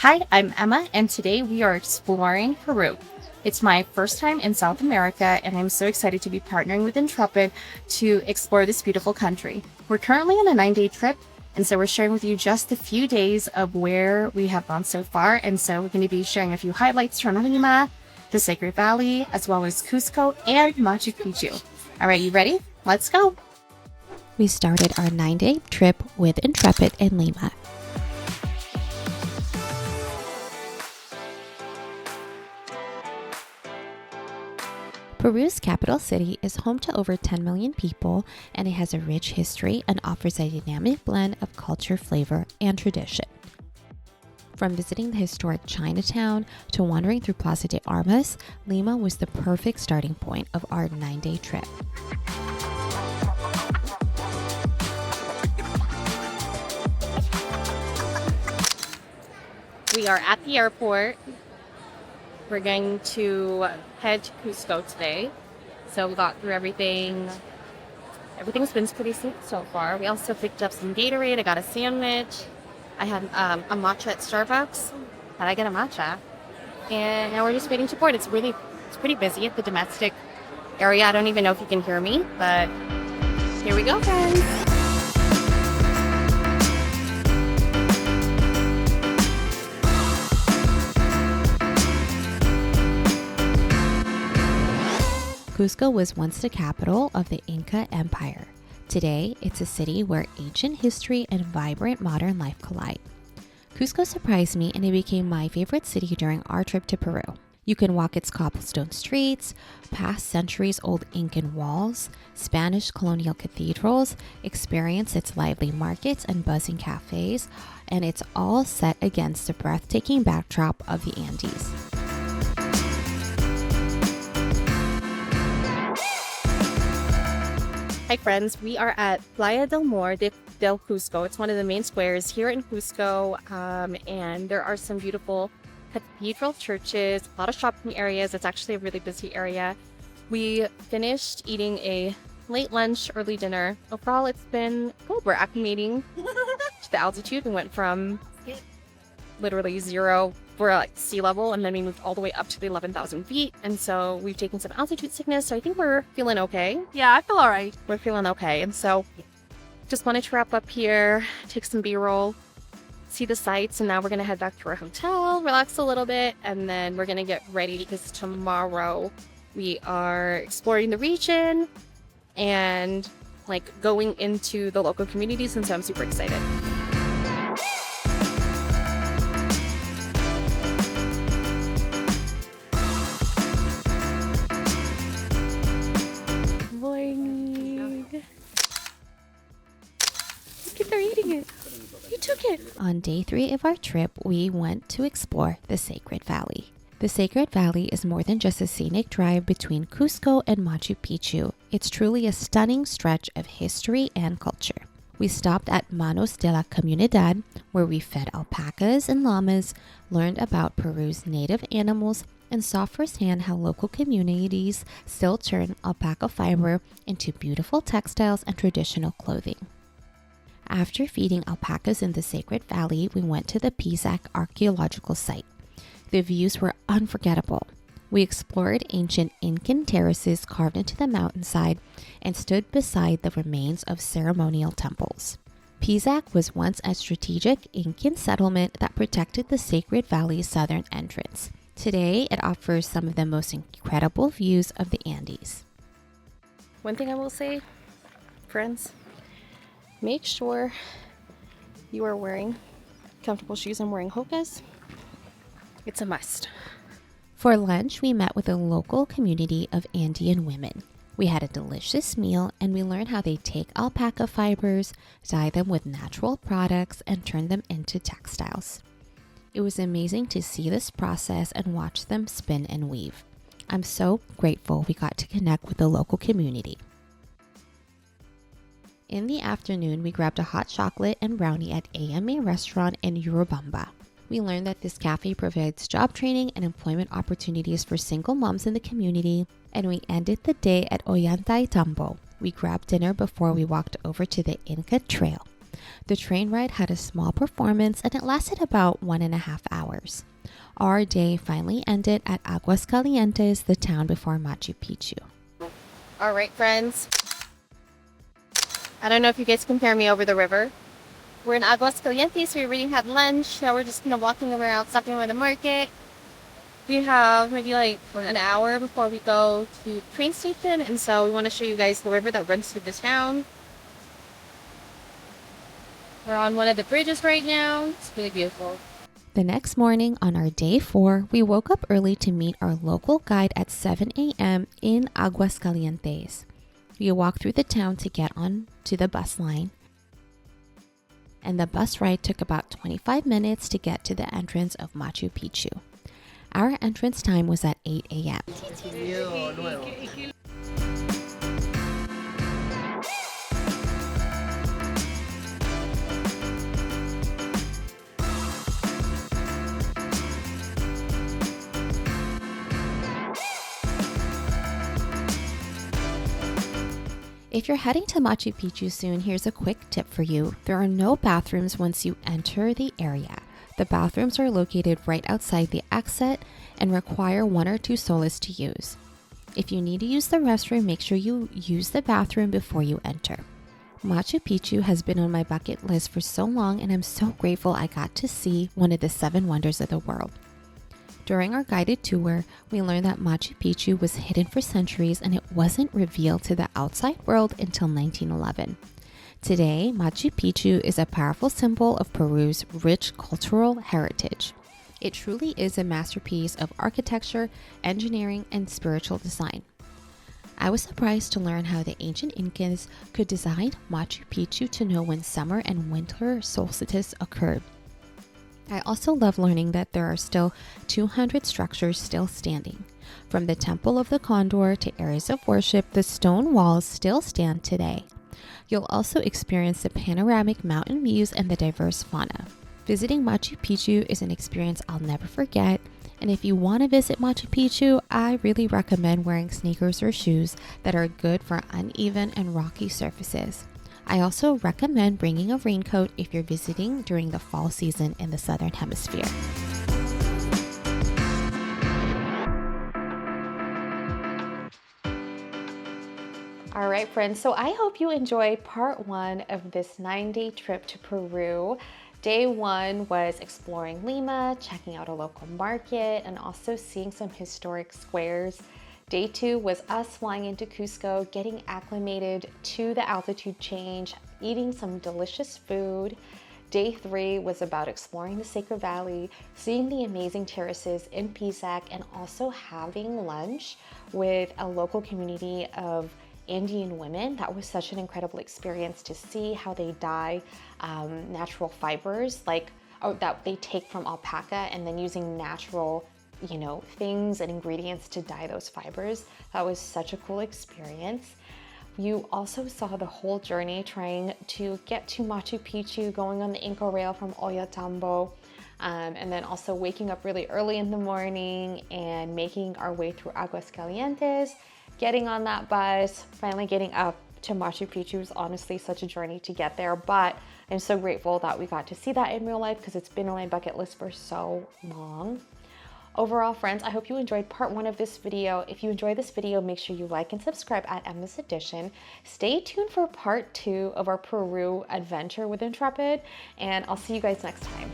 Hi, I'm Emma, and today we are exploring Peru. It's my first time in South America, and I'm so excited to be partnering with Intrepid to explore this beautiful country. We're currently on a 9-day trip, and so we're sharing with you just a few days of where we have gone so far. And so we're going to be sharing a few highlights from Lima, the Sacred Valley, as well as Cusco and Machu Picchu. All right, you ready? Let's go. We started our 9-day trip with Intrepid in Lima. Peru's capital city is home to over 10 million people, and it has a rich history and offers a dynamic blend of culture, flavor, and tradition. From visiting the historic Chinatown to wandering through Plaza de Armas, Lima was the perfect starting point of our 9-day trip. We are at the airport. We're going to head to Cusco today. So we got through everything. Everything's been pretty smooth so far. We also picked up some Gatorade. I got a sandwich. I had a matcha at Starbucks. How'd I get a matcha? And now we're just waiting to board. It's pretty busy at the domestic area. I don't even know if you can hear me, but here we go, friends. Cusco was once the capital of the Inca Empire. Today, it's a city where ancient history and vibrant modern life collide. Cusco surprised me, and it became my favorite city during our trip to Peru. You can walk its cobblestone streets, past centuries-old Incan walls, Spanish colonial cathedrals, experience its lively markets and buzzing cafes, and it's all set against the breathtaking backdrop of the Andes. Hi friends, we are at Playa Delmore del Cusco. It's one of the main squares here in Cusco, and there are some beautiful cathedral churches, a lot of shopping areas. It's actually a really busy area. We finished eating a late lunch, early dinner. Overall, it's been good. We're acclimating to the altitude. We went from literally zero, we're at sea level, and then we moved all the way up to the 11,000 feet. And so we've taken some altitude sickness, so I think we're feeling okay. Yeah, I feel all right. We're feeling okay. And so just wanted to wrap up here, take some B-roll, see the sights, and now we're going to head back to our hotel, relax a little bit, and then we're going to get ready because tomorrow we are exploring the region and going into the local communities, and so I'm super excited. They're eating it. You took it. On day 3 of our trip, we went to explore the Sacred Valley. The Sacred Valley is more than just a scenic drive between Cusco and Machu Picchu. It's truly a stunning stretch of history and culture. We stopped at Manos de la Comunidad, where we fed alpacas and llamas, learned about Peru's native animals, and saw firsthand how local communities still turn alpaca fiber into beautiful textiles and traditional clothing. After feeding alpacas in the Sacred Valley, we went to the Pisac archaeological site. The views were unforgettable. We explored ancient Incan terraces carved into the mountainside and stood beside the remains of ceremonial temples. Pisac was once a strategic Incan settlement that protected the Sacred Valley's southern entrance. Today, it offers some of the most incredible views of the Andes. One thing I will say, friends, make sure you are wearing comfortable shoes. I'm wearing Hokas. It's a must. For lunch, we met with a local community of Andean women. We had a delicious meal, and we learned how they take alpaca fibers, dye them with natural products, and turn them into textiles. It was amazing to see this process and watch them spin and weave. I'm so grateful we got to connect with the local community. In the afternoon, we grabbed a hot chocolate and brownie at AMA restaurant in Urubamba. We learned that this cafe provides job training and employment opportunities for single moms in the community, and we ended the day at Ollantaytambo. We grabbed dinner before we walked over to the Inca Trail. The train ride had a small performance and it lasted about 1.5 hours. Our day finally ended at Aguascalientes, the town before Machu Picchu. All right, friends. I don't know if you guys can hear me over the river. We're in Aguascalientes. We already had lunch. Now we're just walking around, stopping by the market. We have maybe like an hour before we go to the train station, and so we want to show you guys the river that runs through the town. We're on one of the bridges right now. It's really beautiful. The next morning on our day 4, we woke up early to meet our local guide at 7 a.m. in Aguascalientes. We walked through the town to get on to the bus line, and the bus ride took about 25 minutes to get to the entrance of Machu Picchu. Our entrance time was at 8 a.m. If you're heading to Machu Picchu soon, here's a quick tip for you. There are no bathrooms once you enter the area. The bathrooms are located right outside the exit and require 1 or 2 soles to use. If you need to use the restroom, make sure you use the bathroom before you enter. Machu Picchu has been on my bucket list for so long, and I'm so grateful I got to see one of the 7 wonders of the world. During our guided tour, we learned that Machu Picchu was hidden for centuries and it wasn't revealed to the outside world until 1911. Today, Machu Picchu is a powerful symbol of Peru's rich cultural heritage. It truly is a masterpiece of architecture, engineering, and spiritual design. I was surprised to learn how the ancient Incans could design Machu Picchu to know when summer and winter solstice occurred. I also love learning that there are still 200 structures still standing. From the Temple of the Condor to areas of worship, the stone walls still stand today. You'll also experience the panoramic mountain views and the diverse fauna. Visiting Machu Picchu is an experience I'll never forget, and if you want to visit Machu Picchu, I really recommend wearing sneakers or shoes that are good for uneven and rocky surfaces. I also recommend bringing a raincoat if you're visiting during the fall season in the Southern Hemisphere. All right, friends, so I hope you enjoyed part 1 of this 9-day trip to Peru. Day 1 was exploring Lima, checking out a local market, and also seeing some historic squares. Day 2 was us flying into Cusco, getting acclimated to the altitude change, eating some delicious food. Day 3 was about exploring the Sacred Valley, seeing the amazing terraces in Pisac, and also having lunch with a local community of Andean women. That was such an incredible experience to see how they dye natural fibers that they take from alpaca, and then using natural things and ingredients to dye those fibers. That was such a cool experience. You also saw the whole journey trying to get to Machu Picchu, going on the Inca rail from Ollantaytambo, and then also waking up really early in the morning and making our way through Aguascalientes, getting on that bus, finally getting up to Machu Picchu. Was honestly such a journey to get there, but I'm so grateful that we got to see that in real life because it's been on my bucket list for so long. Overall, friends, I hope you enjoyed part 1 of this video. If you enjoyed this video, make sure you like and subscribe at Emma's Edition. Stay tuned for part 2 of our Peru adventure with Intrepid, and I'll see you guys next time.